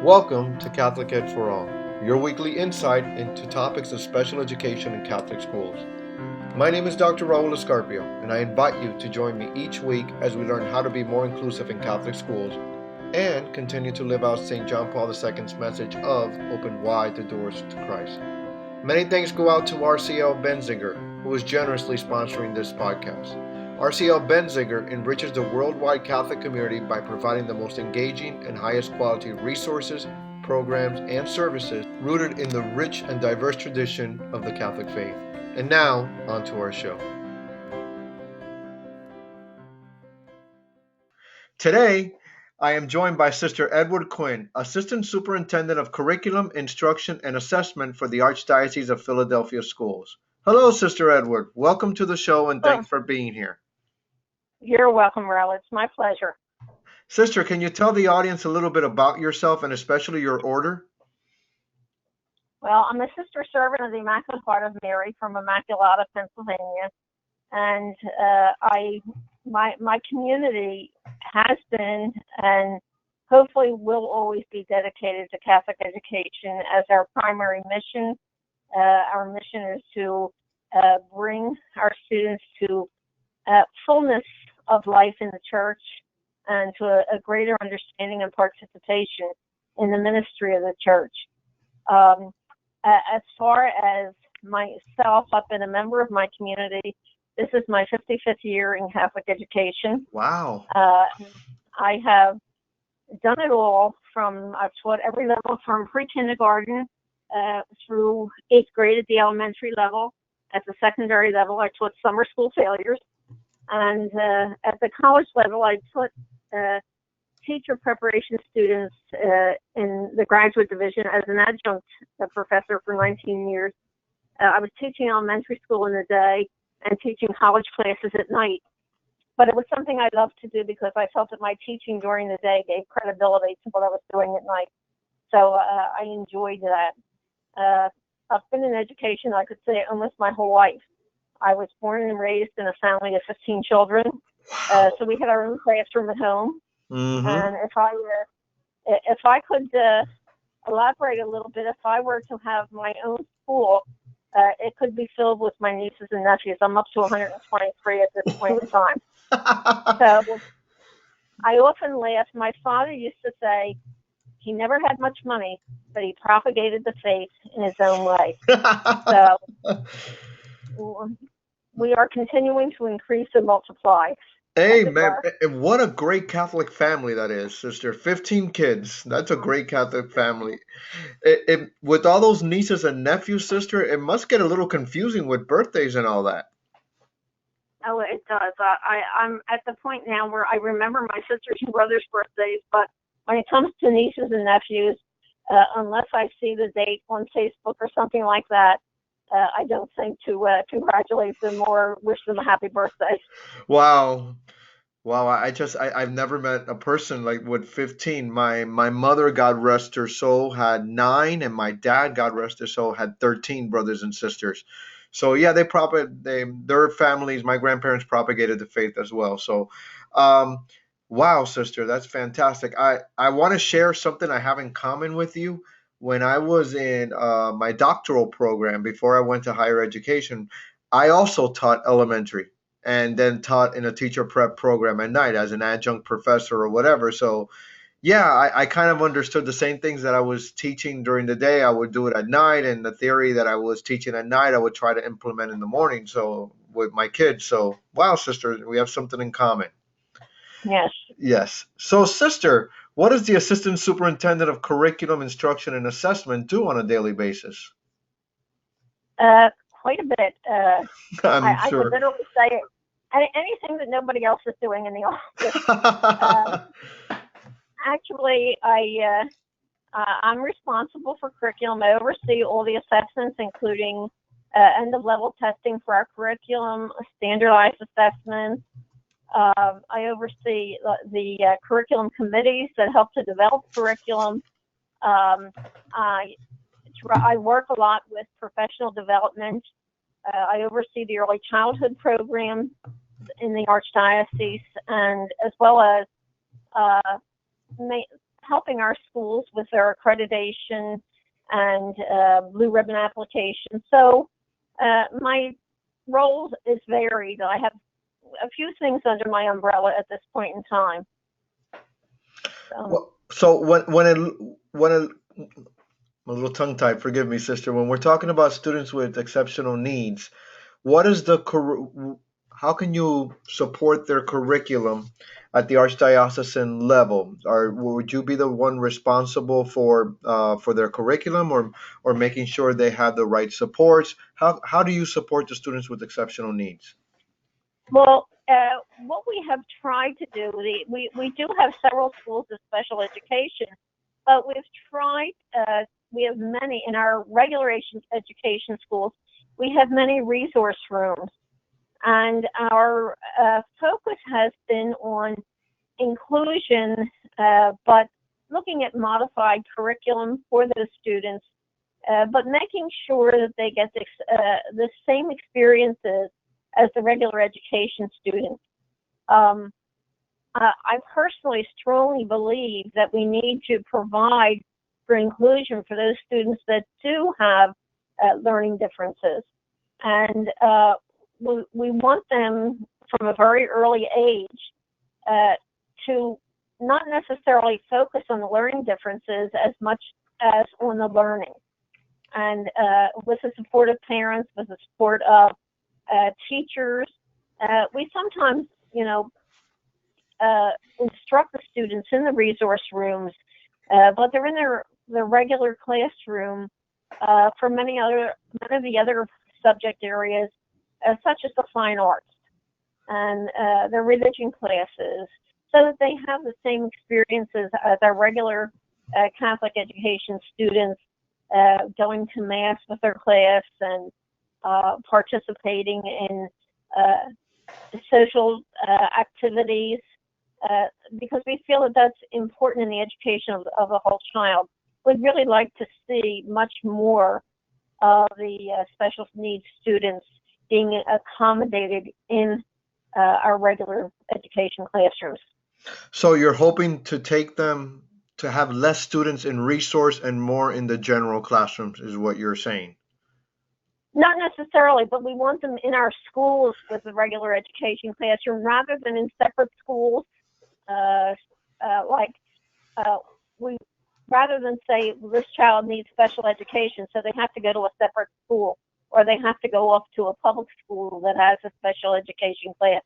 Welcome to Catholic Ed for All, your weekly insight into topics of special education in Catholic schools. My name is Dr. Raul Escarpio, and I invite you to join me each week as we learn how to be more inclusive in Catholic schools and continue to live out St. John Paul II's message of open wide the doors to Christ. Many thanks go out to RCL Benziger, who is generously sponsoring this podcast. RCL Benziger enriches the worldwide Catholic community by providing the most engaging and highest quality resources, programs, and services rooted in the rich and diverse tradition of the Catholic faith. And now, on to our show. Today, I am joined by Sister Edward Quinn, Assistant Superintendent of Curriculum, Instruction, and Assessment for the Archdiocese of Philadelphia Schools. Hello, Sister Edward. Welcome to the show and Well, thanks for being here. you're welcome, Raul. It's my pleasure. Sister, can you tell the audience a little bit about yourself and especially your order? Well, I'm a sister servant of the Immaculate Heart of Mary from Immaculata, Pennsylvania, and my community has been and hopefully will always be dedicated to Catholic education as our primary mission. Our mission is to bring our students to fullness of life in the church and to a greater understanding and participation in the ministry of the church. As far as myself, I've been a member of my community. This is my 55th year in Catholic education. Wow. I have done it all I've taught every level from pre-kindergarten through 8th grade at the elementary level. At the secondary level, I taught summer school failures. And at the college level, I taught teacher preparation students in the graduate division as an adjunct professor for 19 years. I was teaching elementary school in the day and teaching college classes at night. But it was something I loved to do because I felt that my teaching during the day gave credibility to what I was doing at night. So I enjoyed that. I've been in education, I could say, almost my whole life. I was born and raised in a family of 15 children. So we had our own classroom at home. Mm-hmm. And if I could elaborate a little bit, if I were to have my own school, it could be filled with my nieces and nephews. I'm up to 123 at this point in time. So I often laugh. My father used to say he never had much money, but he propagated the faith in his own way. So we are continuing to increase and multiply. Amen. And what a great Catholic family that is, sister. 15 kids. That's a great Catholic family. With all those nieces and nephews, sister, it must get a little confusing with birthdays and all that. Oh, it does. I'm at the point now where I remember my sisters and brothers' birthdays, but when it comes to nieces and nephews, unless I see the date on Facebook or something like that, I don't think to congratulate them or wish them a happy birthday. Wow. Wow, I've never met a person like with 15. My mother, God rest her soul, had 9, and my dad, God rest his soul, had 13 brothers and sisters. So yeah, their families, my grandparents propagated the faith as well. So wow, sister, that's fantastic. I want to share something I have in common with you. When I was in my doctoral program before I went to higher education, I also taught elementary and then taught in a teacher prep program at night as an adjunct professor or whatever. So yeah, I kind of understood the same things that I was teaching during the day. I would do it at night, and the theory that I was teaching at night, I would try to implement in the morning. So with my kids. So wow, sister, we have something in common. Yes. Yes. So sister, what does the assistant superintendent of curriculum, instruction, and assessment do on a daily basis? Quite a bit. I could Sure. literally say anything that nobody else is doing in the office. Actually, I'm responsible for curriculum. I oversee all the assessments, including end-of-level testing for our curriculum, standardized assessments. I oversee the curriculum committees that help to develop curriculum. I work a lot with professional development. I oversee the early childhood program in the Archdiocese, and as well as helping our schools with their accreditation and blue ribbon application. So my role is varied. I have a few things under my umbrella at this point in time. So, Well, so when I'm a little tongue tied, forgive me, sister. When we're talking about students with exceptional needs, what is how can you support their curriculum at the archdiocesan level? Or would you be the one responsible for their curriculum, or making sure they have the right supports? How do you support the students with exceptional needs? well, what we have tried to do, we do have several schools of special education, but we've tried, we have many in our regular education schools, we have many resource rooms. And our focus has been on inclusion, but looking at modified curriculum for those students, but making sure that they get the same experiences as the regular education students. Um, I personally strongly believe that we need to provide for inclusion for those students that do have learning differences. And we want them from a very early age uh, to not necessarily focus on the learning differences as much as on the learning. And with the support of parents, with the support of teachers, we sometimes, instruct the students in the resource rooms, but they're in their regular classroom for many of the other subject areas, such as the fine arts and their religion classes, so that they have the same experiences as our regular Catholic education students, going to mass with their class and participating in social activities, because we feel that that's important in the education of the whole child. We'd really like to see much more of the special needs students being accommodated in our regular education classrooms. So you're hoping to take them to have less students in resource and more in the general classrooms, is what you're saying. Not necessarily, but we want them in our schools with the regular education classroom rather than in separate schools. Uh, like we, rather than say, well, this child needs special education, so they have to go to a separate school, or they have to go off to a public school that has a special education class.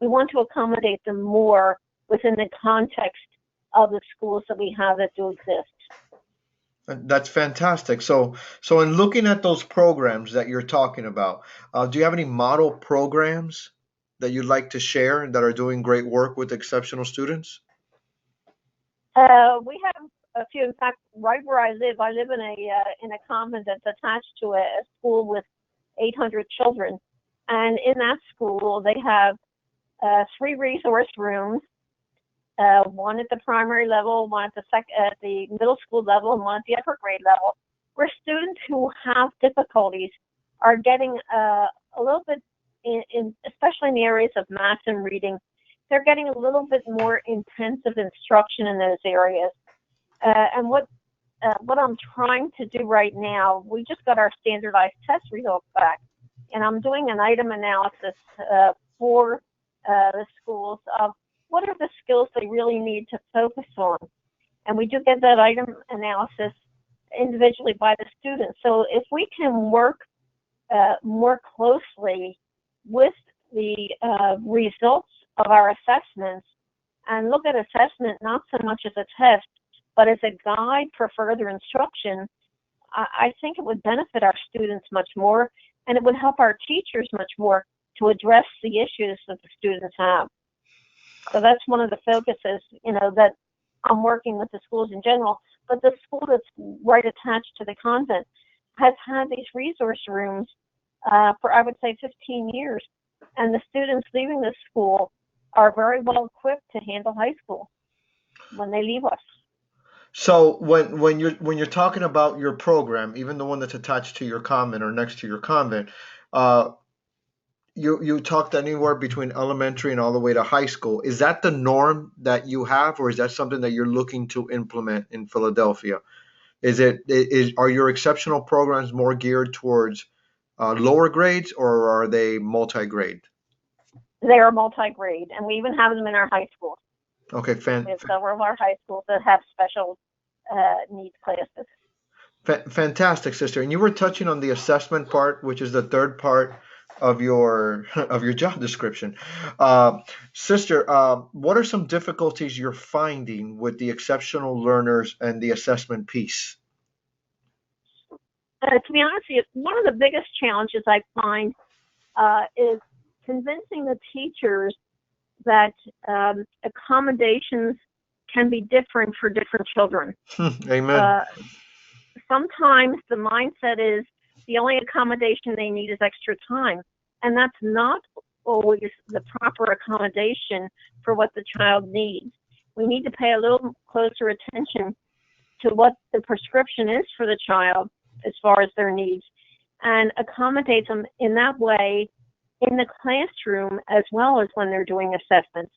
We want to accommodate them more within the context of the schools that we have that do exist. That's fantastic. So in looking at those programs that you're talking about, do you have any model programs that you'd like to share that are doing great work with exceptional students? We have a few. In fact, right where I live in a convent that's attached to a school with 800 children, and in that school they have three resource rooms, one at the primary level, one at at the middle school level, and one at the upper grade level, where students who have difficulties are getting a little bit, especially in the areas of math and reading, they're getting a little bit more intensive instruction in those areas. And what I'm trying to do right now, we just got our standardized test results back, and I'm doing an item analysis for the schools of what are the skills they really need to focus on. And we do get that item analysis individually by the students. So if we can work more closely with the results of our assessments and look at assessment not so much as a test, but as a guide for further instruction, I think it would benefit our students much more, and it would help our teachers much more to address the issues that the students have. So that's one of the focuses, that I'm working with the schools in general. But the school that's right attached to the convent has had these resource rooms for, I would say, 15 years. And the students leaving the school are very well equipped to handle high school when they leave us. So when you're talking about your program, even the one that's attached to your convent or next to your convent, uh, you talked anywhere between elementary and all the way to high school. Is that the norm that you have, or is that something that you're looking to implement in Philadelphia? Are your exceptional programs more geared towards lower grades, or are they multi-grade? They are multi-grade, and we even have them in our high schools. Okay, We have several of our high schools that have special needs classes. fantastic, sister. And you were touching on the assessment part, which is the third part of your of your job description. Uh, Sister, what are some difficulties you're finding with the exceptional learners and the assessment piece? To be honest with you, one of the biggest challenges I find is convincing the teachers that accommodations can be different for different children. Amen. Uh, Sometimes the mindset is the only accommodation they need is extra time, and that's not always the proper accommodation for what the child needs. We need to pay a little closer attention to what the prescription is for the child as far as their needs and accommodate them in that way in the classroom as well as when they're doing assessments.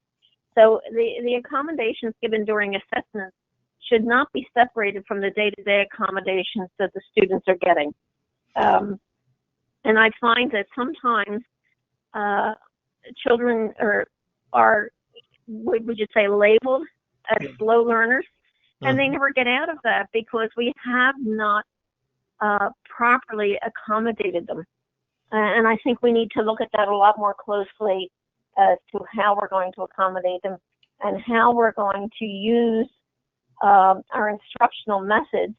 So the accommodations given during assessments should not be separated from the day-to-day accommodations that the students are getting. Um, and I find that sometimes uh, children are, would you say, labeled as slow learners, and they Mhm. never get out of that because we have not properly accommodated them. And I think we need to look at that a lot more closely as to how we're going to accommodate them and how we're going to use our instructional methods.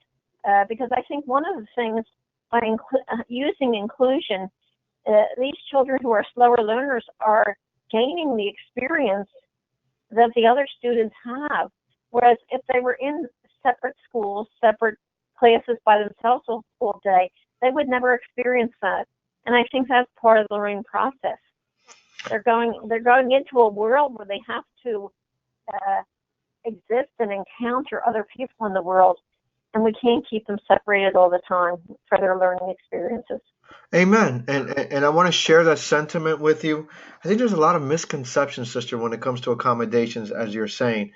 Because I think one of the things by using inclusion, these children who are slower learners are gaining the experience that the other students have. Whereas if they were in separate schools, separate classes by themselves all day, they would never experience that. And I think that's part of the learning process. They're going into a world where they have to uh, exist and encounter other people in the world, and we can't keep them separated all the time for their learning experiences. Amen. And I want to share that sentiment with you. I think there's a lot of misconceptions, sister, when it comes to accommodations, as you're saying.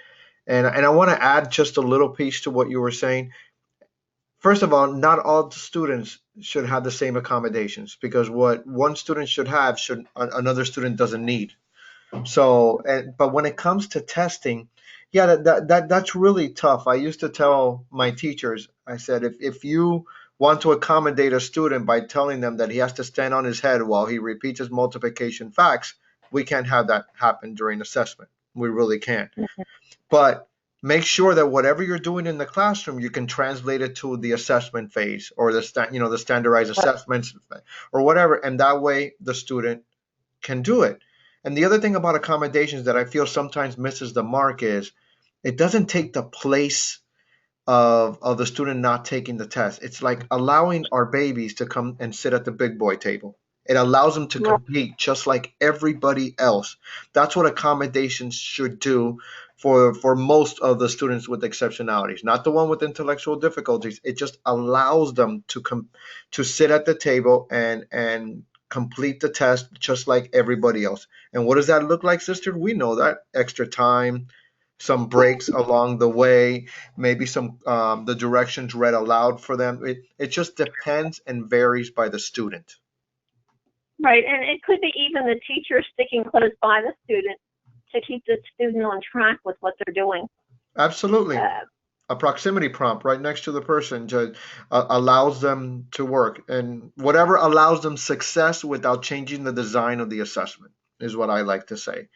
And I want to add just a little piece to what you were saying. First of all, not all students should have the same accommodations, because what one student should have should another student doesn't need. So, but when it comes to testing, yeah, that's really tough. I used to tell my teachers, I said, if you want to accommodate a student by telling them that he has to stand on his head while he repeats his multiplication facts, we can't have that happen during assessment. We really can't. But make sure that whatever you're doing in the classroom, you can translate it to the assessment phase, or the standardized assessments, or whatever, and that way the student can do it. And the other thing about accommodations that I feel sometimes misses the mark is it doesn't take the place of the student not taking the test. It's like allowing our babies to come and sit at the big boy table. It allows them to Right. compete just like everybody else. That's what accommodations should do for most of the students with exceptionalities, not the one with intellectual difficulties. It just allows them to sit at the table and complete the test just like everybody else. And what does that look like, sister? We know that extra time, some breaks along the way, maybe some the directions read aloud for them. It just depends and varies by the student. Right, and it could be even the teacher sticking close by the student to keep the student on track with what they're doing. Absolutely. Uh, A proximity prompt right next to the person allows them to work, and whatever allows them success without changing the design of the assessment is what I like to say.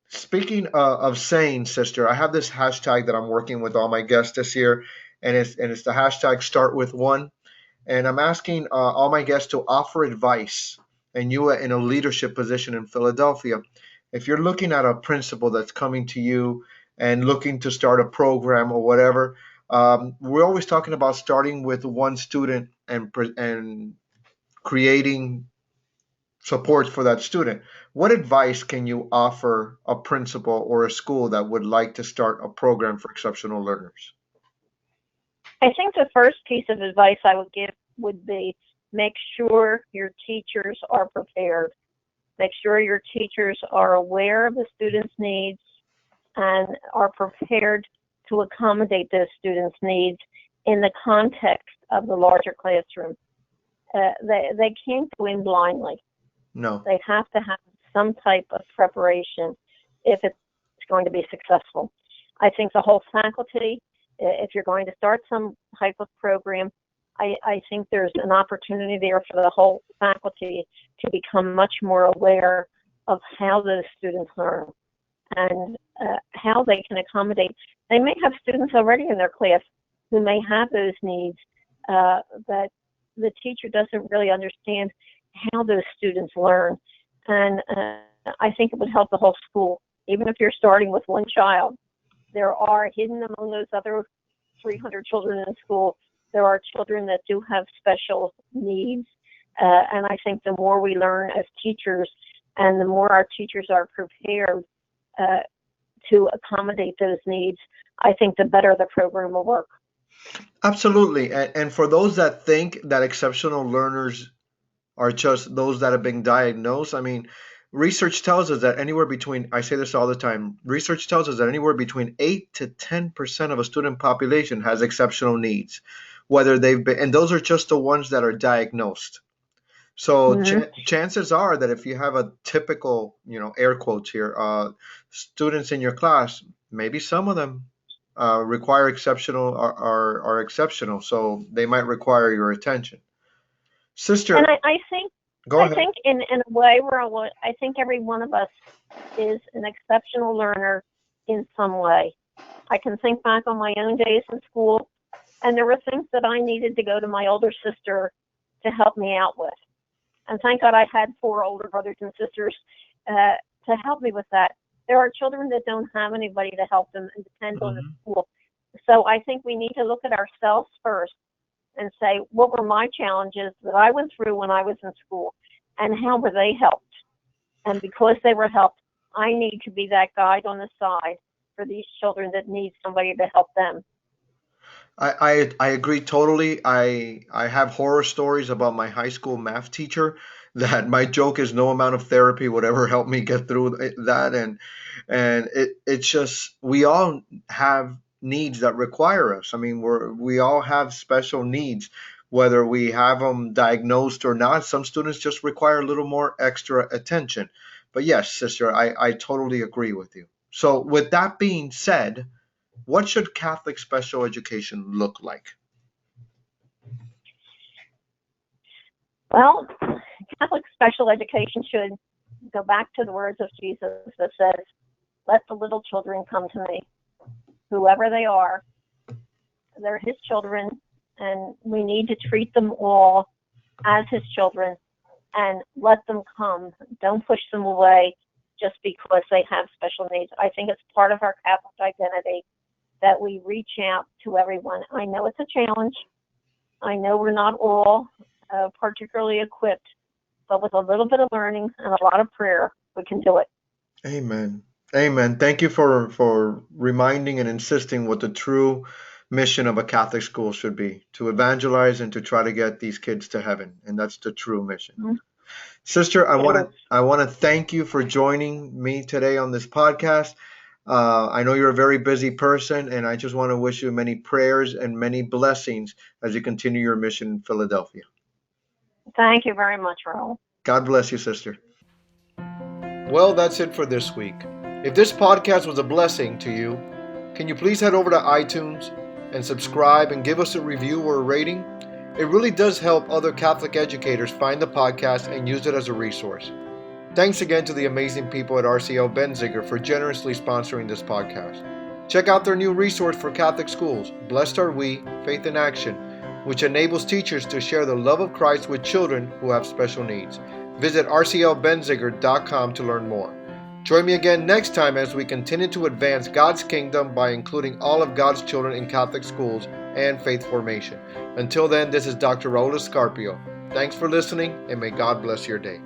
Speaking of saying, sister, I have this hashtag that I'm working with all my guests this year, and it's the hashtag start with one. And I'm asking all my guests to offer advice, and you are in a leadership position in Philadelphia. If you're looking at a principal that's coming to you and looking to start a program or whatever, we're always talking about starting with one student and creating support for that student. What advice can you offer a principal or a school that would like to start a program for exceptional learners? I think the first piece of advice I would give would be make sure your teachers are prepared. Make sure your teachers are aware of the students' needs and are prepared to accommodate those students' needs in the context of the larger classroom. They can't go in blindly. No. They have to have some type of preparation if it's going to be successful. I think the whole faculty, if you're going to start some type of program, I think there's an opportunity there for the whole faculty to become much more aware of how those students learn and how they can accommodate. They may have students already in their class who may have those needs, but the teacher doesn't really understand how those students learn. And I think it would help the whole school. Even if you're starting with one child, there are hidden among those other 300 children in school, there are children that do have special needs. And I think the more we learn as teachers and the more our teachers are prepared to accommodate those needs, I think the better the program will work. Absolutely. And for those that think that exceptional learners are just those that have been diagnosed, I mean, research tells us that anywhere between, I say this all the time, research tells us that anywhere between 8 to 10% of a student population has exceptional needs, whether they've been, and those are just the ones that are diagnosed. So Mm-hmm. chances are that if you have a typical, air quotes here, students in your class, maybe some of them require exceptional are exceptional, so they might require your attention. And Sister, I think go I ahead. think in a way I think every one of us is an exceptional learner in some way. I can think back on my own days in school, and there were things that I needed to go to my older sister to help me out with. And thank God I had 4 older brothers and sisters to help me with that. There are children that don't have anybody to help them and depend on the Mhm. school. So I think we need to look at ourselves first and say, what were my challenges that I went through when I was in school, and how were they helped? And because they were helped, I need to be that guide on the side for these children that need somebody to help them. I agree totally. I have horror stories about my high school math teacher that my joke is no amount of therapy would ever help me get through that, and it's just we all have needs that require us. I mean, we all have special needs, whether we have them diagnosed or not. Some students just require a little more extra attention. But yes, sister, I totally agree with you. So with that being said, what should Catholic special education look like? Well, Catholic special education should go back to the words of Jesus that says, let the little children come to me, whoever they are. They're his children, and we need to treat them all as his children and let them come. Don't push them away just because they have special needs. I think it's part of our Catholic identity that we reach out to everyone. I know it's a challenge. I know we're not all particularly equipped, but with a little bit of learning and a lot of prayer, we can do it. Amen. Amen. Thank you for reminding and insisting what the true mission of a Catholic school should be, to evangelize and to try to get these kids to heaven. And that's the true mission. Mhm. Sister, I It want is. to I want to thank you for joining me today on this podcast. I know you're a very busy person, and I just want to wish you many prayers and many blessings as you continue your mission in Philadelphia. Thank you very much, Raul. God bless you, sister. Well, that's it for this week. If this podcast was a blessing to you, can you please head over to iTunes and subscribe and give us a review or a rating? It really does help other Catholic educators find the podcast and use it as a resource. Thanks again to the amazing people at RCL Benziger for generously sponsoring this podcast. Check out their new resource for Catholic schools, Blessed Are We, Faith in Action, which enables teachers to share the love of Christ with children who have special needs. Visit rclbenziger.com to learn more. Join me again next time as we continue to advance God's kingdom by including all of God's children in Catholic schools and faith formation. Until then, this is Dr. Raul Escarpio. Thanks for listening, and may God bless your day.